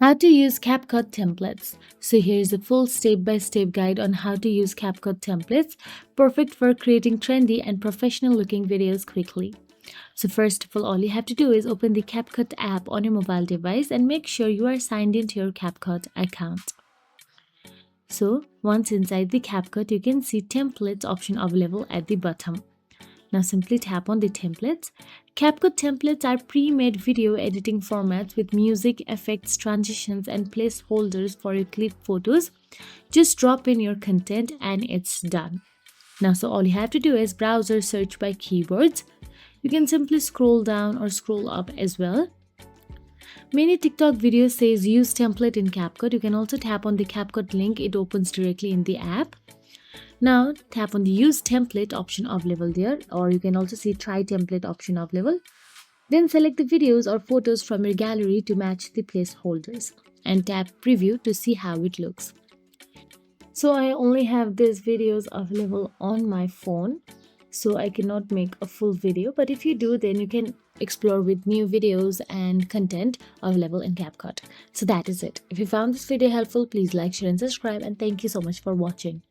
How to use CapCut templates. So here is a full step-by-step guide on how to use CapCut templates, perfect for creating trendy and professional looking videos quickly. So first of all you have to do is open the CapCut app on your mobile device and make sure you are signed into your CapCut account. So once inside the CapCut, you can see templates option available at the bottom. Now simply tap on the templates. CapCut templates are pre-made video editing formats with music, effects, transitions and placeholders for your clip photos. Just drop in your content and it's done. Now so all you have to do is browse or search by keywords. You can simply scroll down or scroll up as well. Many TikTok videos says use template in CapCut. You can also tap on the CapCut link. It opens directly in the app. Now tap on the use template option available there, or you can also see try template option available. Then select the videos or photos from your gallery to match the placeholders and tap preview to see how it looks. So I only have these videos available on my phone, so I cannot make a full video, but if you do, then you can explore with new videos and content available in CapCut. So that is it. If you found this video helpful, please like, share and subscribe, and thank you so much for watching.